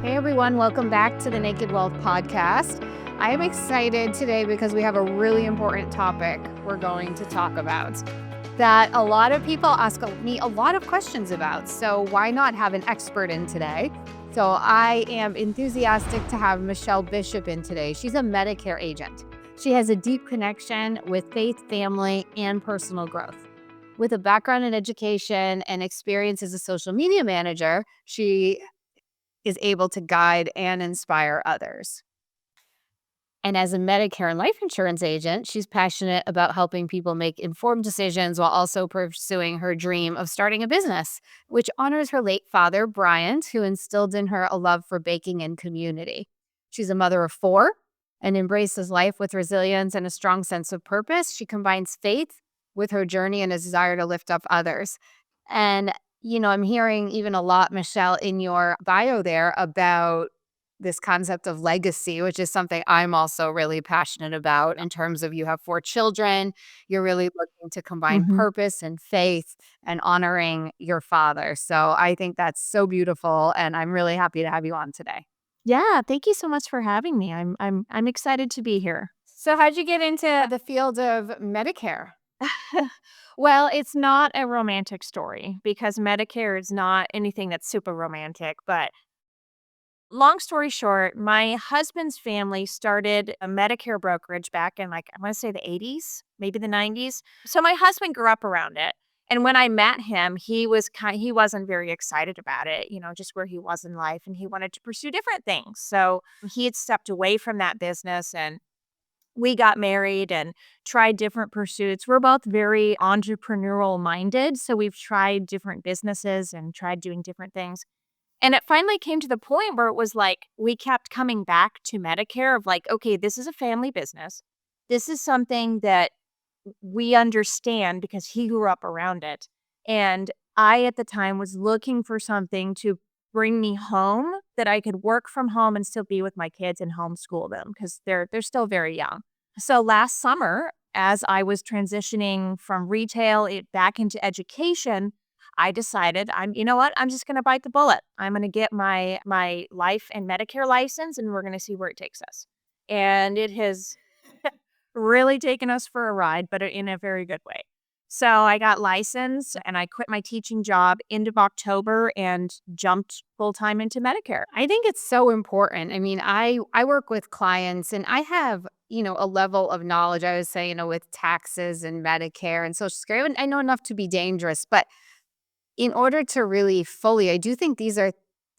Hey everyone, welcome back to the Naked Wealth Podcast. I am excited today because we have a really important topic we're going to talk about that a lot of people ask me a lot of questions about. So why not have an expert in today? So I am enthusiastic to have Michelle Bishop in today. She's a Medicare agent. She has a deep connection with faith, family, and personal growth. With a background in education and experience as a social media manager, she is able to guide and inspire others. And as a Medicare and life insurance agent, she's passionate about helping people make informed decisions while also pursuing her dream of starting a business, which honors her late father, Bryant, who instilled in her a love for baking and community. She's a mother of 4 and embraces life with resilience and a strong sense of purpose. She combines faith with her journey and a desire to lift up others. And I'm hearing even a lot, Michelle, in your bio there about this concept of legacy, which is something I'm also really passionate about in terms of you have 4 children. You're really looking to combine Mhm. purpose and faith and honoring your father. So I think that's so beautiful, and I'm really happy to have you on today. Yeah, thank you so much for having me. I'm excited to be here. So how'd you get into the field of Medicare? Well, it's not a romantic story because Medicare is not anything that's super romantic, but long story short, my husband's family started a Medicare brokerage back in I want to say the 80s, maybe the 90s. So my husband grew up around it. And when I met him, he wasn't very excited about it, just where he was in life and he wanted to pursue different things. So he had stepped away from that business and we got married and tried different pursuits. We're both very entrepreneurial minded, so we've tried different businesses and tried doing different things. And it finally came to the point where it was like we kept coming back to Medicare of like, okay, this is a family business. This is something that we understand because he grew up around it. And I, at the time, was looking for something to bring me home that I could work from home and still be with my kids and homeschool them because they're still very young. So last summer, as I was transitioning from retail back into education, I decided you know what, I'm just going to bite the bullet. I'm going to get my life and Medicare license, and we're going to see where it takes us. And it has really taken us for a ride, but in a very good way. So I got licensed and I quit my teaching job end of October and jumped full time into Medicare. I think it's so important. I mean, I work with clients and I have, a level of knowledge, I would say, with taxes and Medicare and Social Security. And I know enough to be dangerous, but in order to really fully, I do think these are,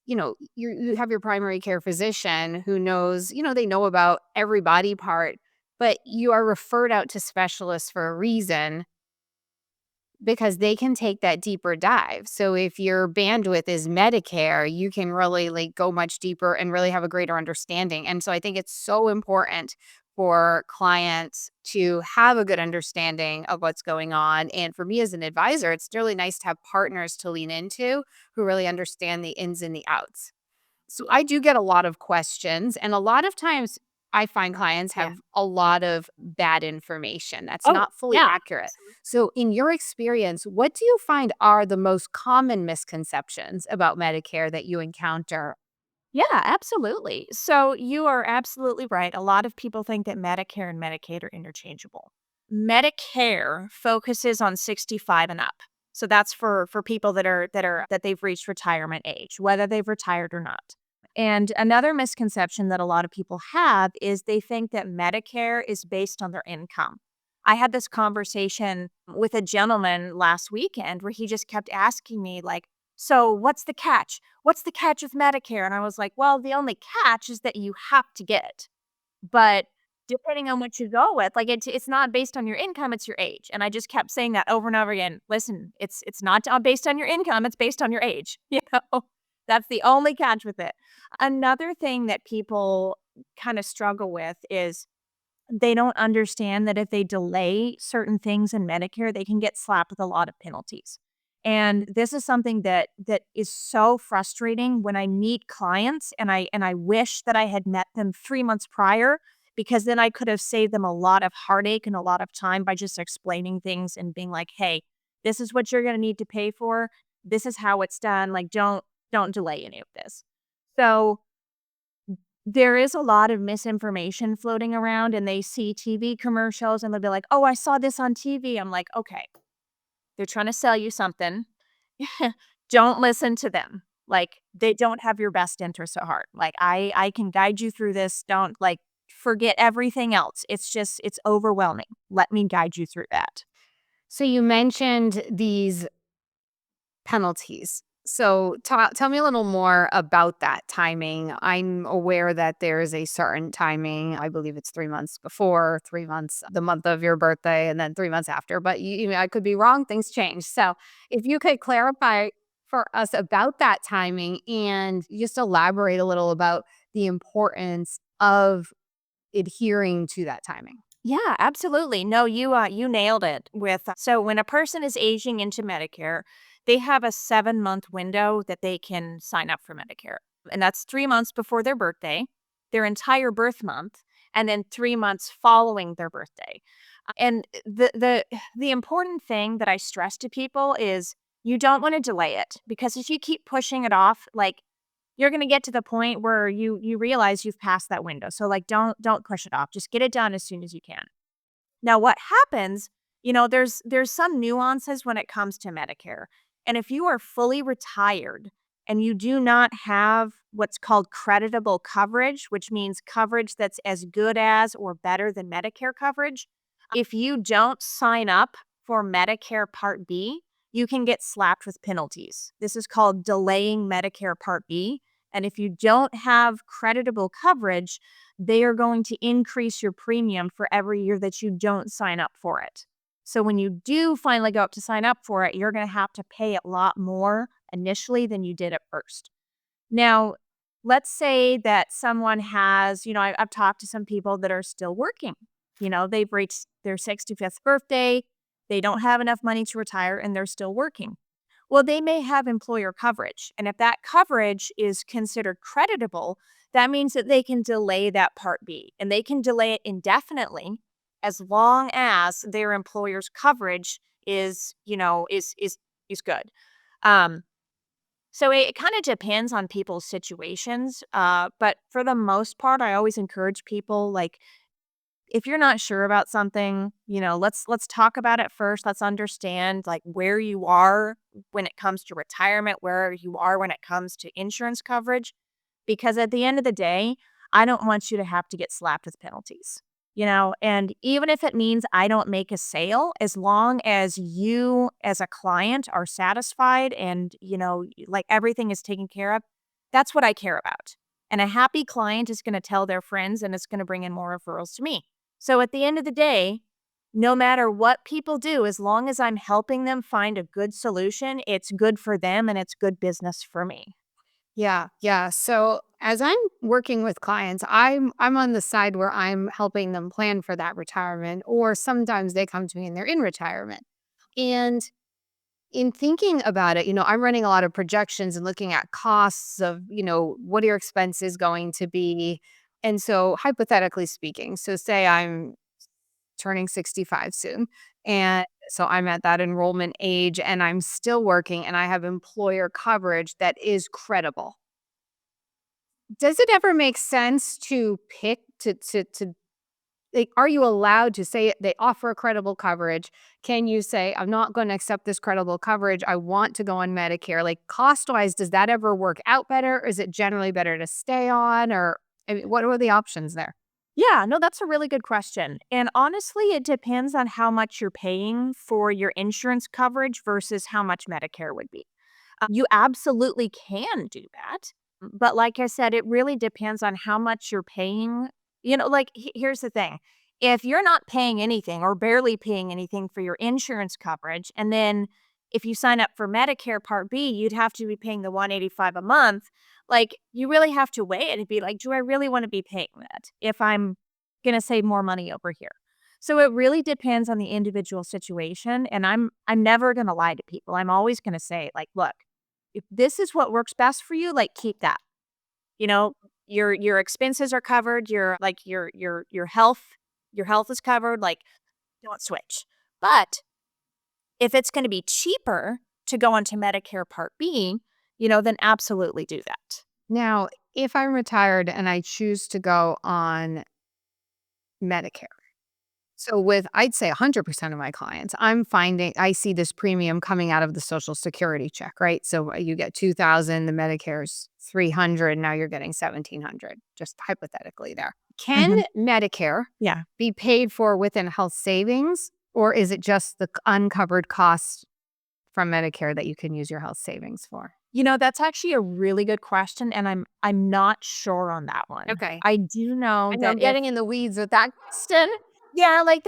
you have your primary care physician who knows, they know about every body part, but you are referred out to specialists for a reason because they can take that deeper dive. So if your bandwidth is Medicare, you can really go much deeper and really have a greater understanding. And so I think it's so important for clients to have a good understanding of what's going on. And for me as an advisor, it's really nice to have partners to lean into who really understand the ins and the outs. So I do get a lot of questions, and a lot of times I find clients Yeah. have a lot of bad information that's Oh, not fully yeah. accurate. So in your experience, what do you find are the most common misconceptions about Medicare that you encounter? Yeah, absolutely. So you are absolutely right. A lot of people think that Medicare and Medicaid are interchangeable. Medicare focuses on 65 and up. So that's for people that they've reached retirement age, whether they've retired or not. And another misconception that a lot of people have is they think that Medicare is based on their income. I had this conversation with a gentleman last weekend where he just kept asking me like, so what's the catch? What's the catch with Medicare? And I was like, well, the only catch is that you have to get it. But depending on what you go with, like it's not based on your income, it's your age. And I just kept saying that over and over again. Listen, it's not based on your income, it's based on your age. That's the only catch with it. Another thing that people kind of struggle with is they don't understand that if they delay certain things in Medicare, they can get slapped with a lot of penalties. And this is something that is so frustrating when I meet clients and I wish that I had met them 3 months prior because then I could have saved them a lot of heartache and a lot of time by just explaining things and being like, "Hey, this is what you're going to need to pay for. This is how it's done. Like don't delay any of this." So There is a lot of misinformation floating around, and they see TV commercials and they'll be like, "Oh, I saw this on TV." I'm like, "Okay, they're trying to sell you something. Don't listen to them. Like, they don't have your best interest at heart. Like, I can guide you through this. Don't, like, forget everything else. It's overwhelming. Let me guide you through that." So you mentioned these penalties. So tell me a little more about that timing. I'm aware that there is a certain timing. I believe it's 3 months before, 3 months, the month of your birthday, and then 3 months after. But I could be wrong. Things change. So if you could clarify for us about that timing and just elaborate a little about the importance of adhering to that timing. Yeah, absolutely. No, you nailed it with so when a person is aging into Medicare, they have a 7-month window that they can sign up for Medicare. And that's 3 months before their birthday, their entire birth month, and then 3 months following their birthday. And the important thing that I stress to people is you don't want to delay it because if you keep pushing it off, like you're going to get to the point where you realize you've passed that window. So like don't push it off. Just get it done as soon as you can. Now, what happens, there's some nuances when it comes to Medicare. And if you are fully retired and you do not have what's called creditable coverage, which means coverage that's as good as or better than Medicare coverage, if you don't sign up for Medicare Part B, you can get slapped with penalties. This is called delaying Medicare Part B. And if you don't have creditable coverage, they are going to increase your premium for every year that you don't sign up for it. So when you do finally go up to sign up for it, you're going to have to pay a lot more initially than you did at first. Now, let's say that someone has, I've talked to some people that are still working. They've reached their 65th birthday, they don't have enough money to retire, and they're still working. Well, they may have employer coverage. And if that coverage is considered creditable, that means that they can delay that Part B and they can delay it indefinitely as long as their employer's coverage is good. Um, so it kind of depends on people's situations. But for the most part, I always encourage people like if you're not sure about something, let's talk about it first. Let's understand like where you are when it comes to retirement, where you are when it comes to insurance coverage. Because at the end of the day, I don't want you to have to get slapped with penalties. And even if it means I don't make a sale, as long as you as a client are satisfied and, like everything is taken care of, that's what I care about. And a happy client is going to tell their friends and it's going to bring in more referrals to me. So at the end of the day, no matter what people do, as long as I'm helping them find a good solution, it's good for them and it's good business for me. Yeah, yeah. So as I'm working with clients, I'm on the side where I'm helping them plan for that retirement, or sometimes they come to me and they're in retirement. And in thinking about it, I'm running a lot of projections and looking at costs of, what are your expenses going to be? And so hypothetically speaking, so say I'm turning 65 soon. And so I'm at that enrollment age and I'm still working and I have employer coverage that is credible. Does it ever make sense to pick to like, are you allowed to say they offer a credible coverage? Can you say, I'm not going to accept this credible coverage. I want to go on Medicare. Like cost wise, does that ever work out better? Or is it generally better to stay on? Or I mean, what are the options there? Yeah, no, that's a really good question. And honestly, it depends on how much you're paying for your insurance coverage versus how much Medicare would be. You absolutely can do that. But like I said, it really depends on how much you're paying. Like here's the thing. If you're not paying anything or barely paying anything for your insurance coverage, and then if you sign up for Medicare Part B, you'd have to be paying the 185 a month. Like you really have to weigh it and be like, do I really want to be paying that if I'm going to save more money over here? So it really depends on the individual situation, and I'm never going to lie to people. I'm always going to say like, look, if this is what works best for you, like keep that. You know, your expenses are covered, your health is covered, like don't switch. But if it's going to be cheaper to go onto Medicare Part B, then absolutely do that. Now, if I'm retired and I choose to go on Medicare, so with, I'd say 100% of my clients, I'm finding I see this premium coming out of the Social Security check, right? So you get 2,000, the Medicare's 300, now you're getting 1,700, just hypothetically there. Can Mhm. Medicare Yeah. be paid for within health savings, or is it just the uncovered costs from Medicare that you can use your health savings for? That's actually a really good question, and I'm not sure on that one. Okay. I do know I know that I'm if getting in the weeds with that question. yeah, like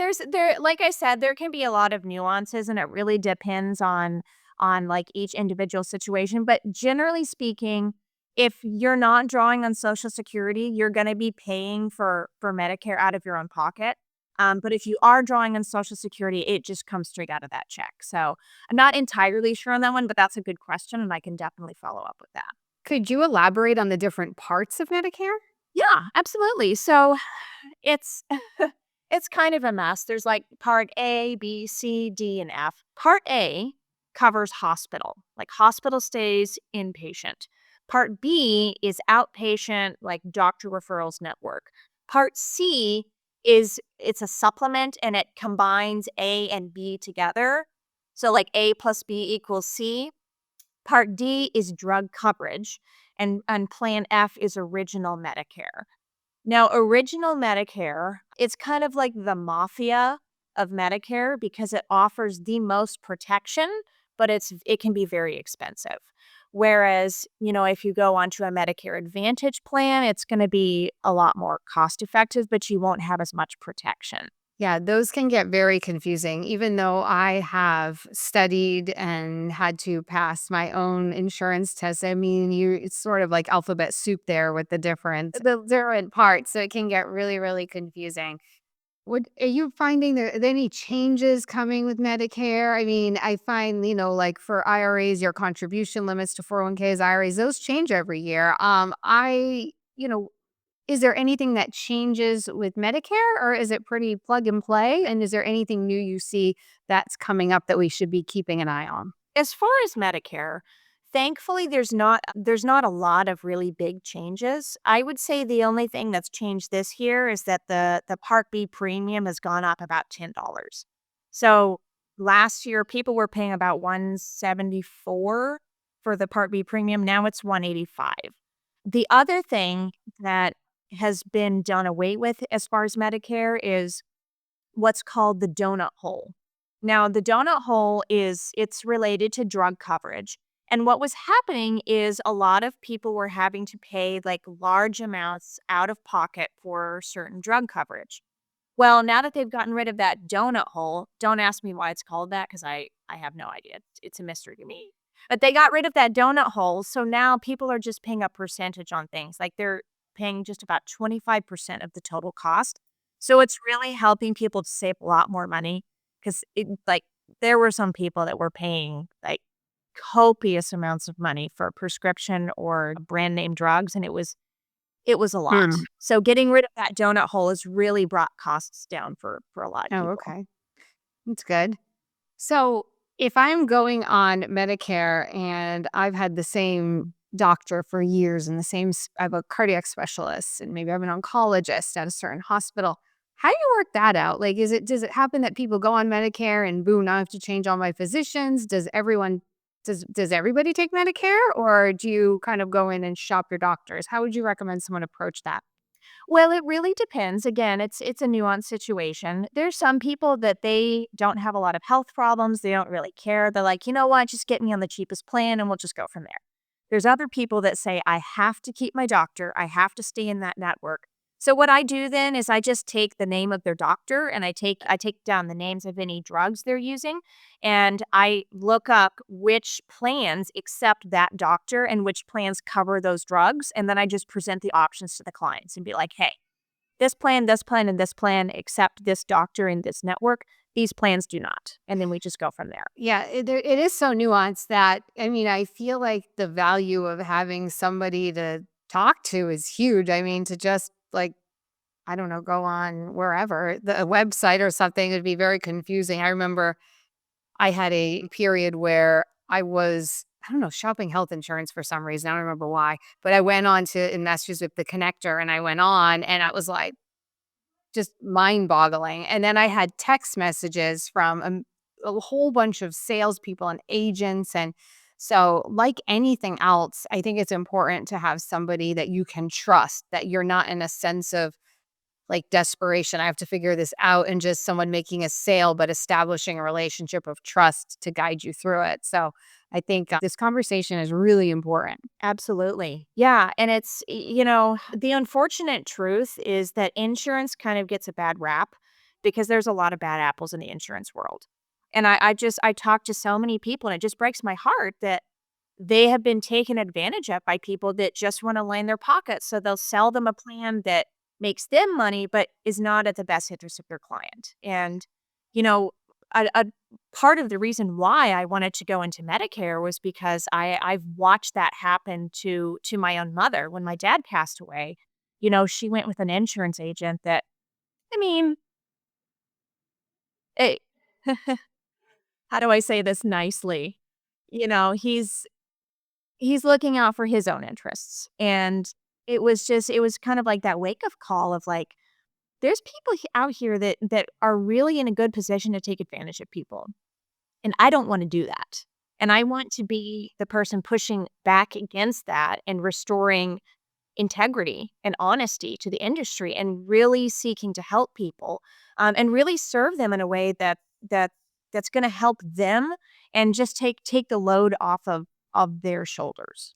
like I said, there can be a lot of nuances and it really depends on like each individual situation, but generally speaking, if you're not drawing on Social Security, you're going to be paying for Medicare out of your own pocket. But if you are drawing on Social Security, it just comes straight out of that check. So I'm not entirely sure on that one, but that's a good question, and I can definitely follow up with that. Could you elaborate on the different parts of Medicare? Yeah, absolutely. So it's it's kind of a mess. There's like part A, B, C, D, and F. Part A covers hospital, like hospital stays, inpatient. Part B is outpatient, like doctor referrals network. Part C is it's a supplement and it combines A and B together. So like A plus B equals C. Part D is drug coverage and plan F is original Medicare. Now, original Medicare, it's kind of like the mafia of Medicare because it offers the most protection, but it can be very expensive. Whereas, if you go onto a Medicare Advantage plan, it's going to be a lot more cost effective, but you won't have as much protection. Yeah, those can get very confusing. Even though I have studied and had to pass my own insurance test, I mean, it's sort of like alphabet soup there with the different parts, so it can get really, really confusing. What are you finding there are there any changes coming with Medicare? I mean, I find, like for IRAs, your contribution limits to 401ks, IRAs, those change every year. Is there anything that changes with Medicare, or is it pretty plug and play? And is there anything new you see that's coming up that we should be keeping an eye on? As far as Medicare, thankfully there's not a lot of really big changes. I would say the only thing that's changed this year is that the Part B premium has gone up about $10. So last year people were paying about 174 for the Part B premium. Now it's 185. The other thing that has been done away with as far as Medicare is what's called the donut hole. Now, the donut hole it's related to drug coverage. And what was happening is a lot of people were having to pay like large amounts out of pocket for certain drug coverage. Well, now that they've gotten rid of that donut hole, don't ask me why it's called that because I have no idea. It's a mystery to me. But they got rid of that donut hole, so now people are just paying a percentage on things. Like they're paying just about 25% of the total cost. So it's really helping people to save a lot more money because like there were some people that were paying like copious amounts of money for prescription or brand name drugs, and it was a lot. Hmm. So getting rid of that donut hole has really brought costs down for a lot of Oh, people. okay. That's good. So, if I'm going on Medicare and I've had the same doctor for years and I have a cardiac specialist and maybe I have an oncologist at a certain hospital, how do you work that out? Like, does it happen that people go on Medicare and boom, now I have to change all my physicians? Does everybody take Medicare, or do you kind of go in and shop your doctors? How would you recommend someone approach that? Well, it really depends. Again, it's a nuanced situation. There's some people that they don't have a lot of health problems. They don't really care. They're like, you know what, just get me on the cheapest plan and we'll just go from there. There's other people that say, I have to keep my doctor. I have to stay in that network. So what I do then is I just take the name of their doctor and I take down the names of any drugs they're using and I look up which plans accept that doctor and which plans cover those drugs. And then I just present the options to the clients and be like, hey, this plan, and this plan accept this doctor in this network. These plans do not. And then we just go from there. Yeah, it is so nuanced that, I mean, I feel like the value of having somebody to talk to is huge. I mean, to just like, I don't know, go on wherever, a website or something would be very confusing. I remember I had a period where I was I don't know, shopping health insurance for some reason. I don't remember why, but I went on to in messages with the connector and I went on and I was like, just mind-boggling, and then I had text messages from, a whole bunch of salespeople and agents, and so, like anything else, I think it's important to have somebody that you can trust, that you're not in a sense of, like, desperation, "I have to figure this out," and just someone making a sale, but establishing a relationship of trust to guide you through it, so I think, this conversation is really important. Absolutely. Yeah, and the unfortunate truth is that insurance kind of gets a bad rap because there's a lot of bad apples in the insurance world. And I talk to so many people and it just breaks my heart that they have been taken advantage of by people that just want to line their pockets. So they'll sell them a plan that makes them money, but is not at the best interest of their client. And, you know, a part of the reason why I wanted to go into Medicare was because I've watched that happen to my own mother. When my dad passed away, she went with an insurance agent that, I mean, it, how do I say this nicely? You know, he's looking out for his own interests. And it was kind of like that wake up call of like, there's people out here that are really in a good position to take advantage of people. And I don't want to do that. And I want to be the person pushing back against that and restoring integrity and honesty to the industry and really seeking to help people and really serve them in a way that that's going to help them and just take the load off of their shoulders.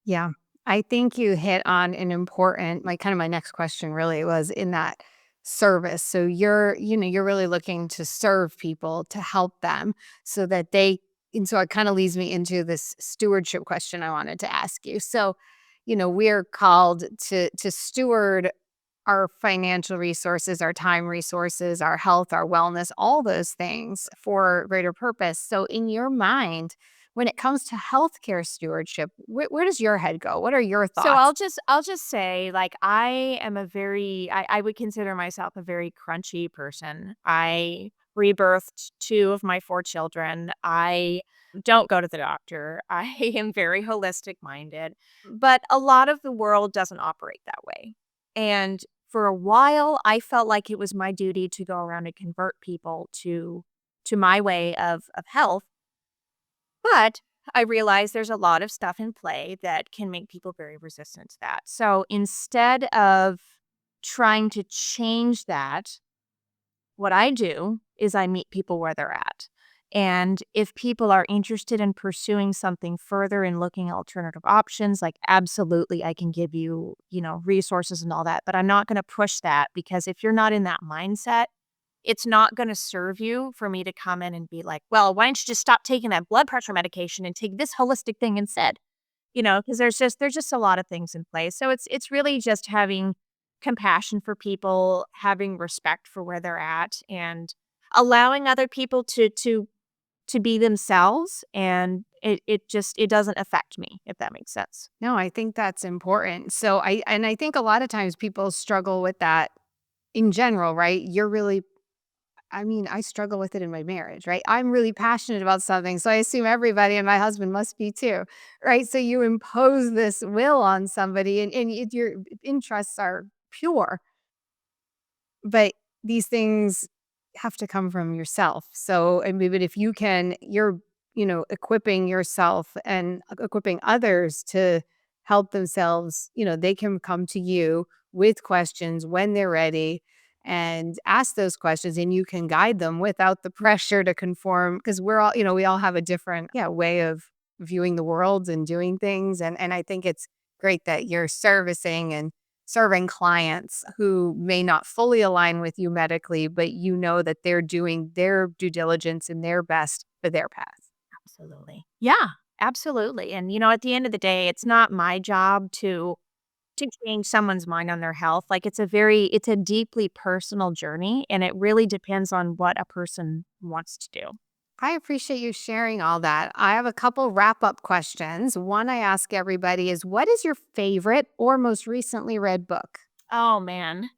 Yeah. I think you hit on an important my next question really was in that service. So you're really looking to serve people, to help them so that they and so it kind of leads me into this stewardship question I wanted to ask you. So, we're called to steward our financial resources, our time resources, our health, our wellness, all those things for greater purpose. So, in your mind, when it comes to healthcare stewardship, where does your head go? What are your So thoughts? I'll just say, like, I would consider myself a very crunchy person. I rebirthed 2 of my 4 children. I don't go to the doctor. I am very holistic minded, but a lot of the world doesn't operate that way. And for a while, I felt like it was my duty to go around and convert people to my way of health, but I realize there's a lot of stuff in play that can make people very resistant to that. So instead of trying to change that, what I do is I meet people where they're at. And if people are interested in pursuing something further and looking at alternative options, like absolutely I can give you, resources and all that, but I'm not going to push that because if you're not in that mindset, it's not gonna serve you for me to come in and be like, "Well, why don't you just stop taking that blood pressure medication and take this holistic thing instead?" Because there's just a lot of things in play. So it's really just having compassion for people, having respect for where they're at, and allowing other people to be themselves, and it doesn't affect me, if that makes sense. No, I think that's important. So I think a lot of times people struggle with that in general, right? I struggle with it in my marriage, right? I'm really passionate about something, so I assume everybody and my husband must be too, right? So you impose this will on somebody, and your interests are pure, but these things have to come from yourself. So, I mean, but if you can, equipping yourself and equipping others to help themselves, they can come to you with questions when they're ready and ask those questions and you can guide them without the pressure to conform because we all have a different way of viewing the world and doing things and I think it's great that you're servicing and serving clients who may not fully align with you medically, but you know that they're doing their due diligence and their best for their path. Absolutely. Yeah, absolutely. And at the end of the day, it's not my job to change someone's mind on their health. Like it's a deeply personal journey and it really depends on what a person wants to do. I appreciate you sharing all that. I have a couple wrap up questions. One I ask everybody is what is your favorite or most recently read book? Oh man.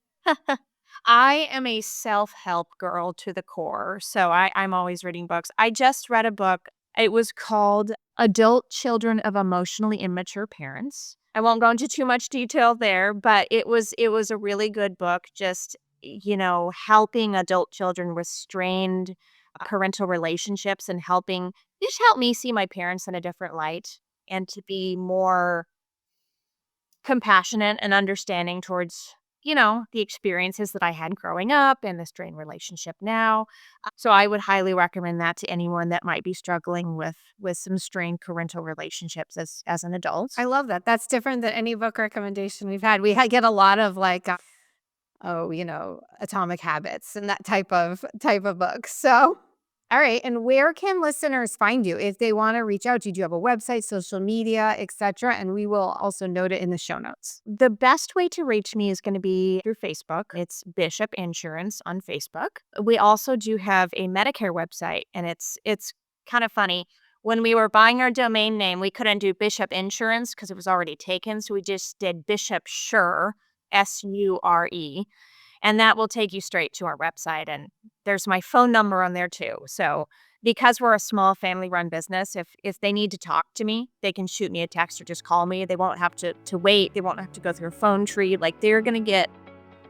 I am a self-help girl to the core. So I'm always reading books. I just read a book. It was called adult children of emotionally immature parents. I won't go into too much detail there, but it was a really good book, just, helping adult children with strained parental relationships and help me see my parents in a different light and to be more compassionate and understanding towards, the experiences that I had growing up and the strained relationship now. So I would highly recommend that to anyone that might be struggling with some strained parental relationships as an adult. I love that. That's different than any book recommendation we've had. We get a lot of like, Atomic Habits and that type of books. So, all right. And where can listeners find you if they want to reach out to you? Do you have a website, social media, etc.? And we will also note it in the show notes. The best way to reach me is going to be through Facebook. It's Bishop Insurance on Facebook. We also do have a Medicare website, and it's kind of funny. When we were buying our domain name, we couldn't do Bishop Insurance because it was already taken. So we just did Bishop Sure, SURE. And that will take you straight to our website. And there's my phone number on there too. So because we're a small family-run business, if they need to talk to me, they can shoot me a text or just call me. They won't have to wait. They won't have to go through a phone tree. Like, they're going to get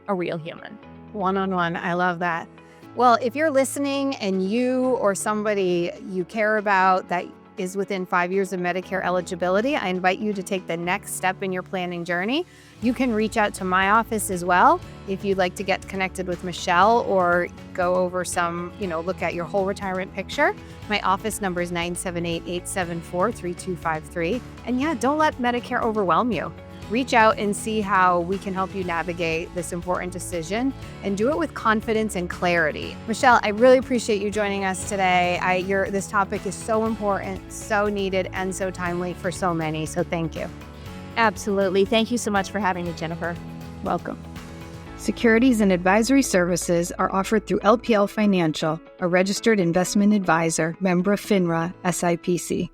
a real human. One-on-one. I love that. Well, if you're listening and you or somebody you care about that is within 5 years of Medicare eligibility, I invite you to take the next step in your planning journey. You can reach out to my office as well if you'd like to get connected with Michelle or go over look at your whole retirement picture. My office number is 978-874-3253. And yeah, don't let Medicare overwhelm you. Reach out and see how we can help you navigate this important decision and do it with confidence and clarity. Michelle, I really appreciate you joining us today. This topic is so important, so needed, and so timely for so many. So thank you. Absolutely. Thank you so much for having me, Jennifer. Welcome. Securities and advisory services are offered through LPL Financial, a registered investment advisor, member of FINRA, SIPC.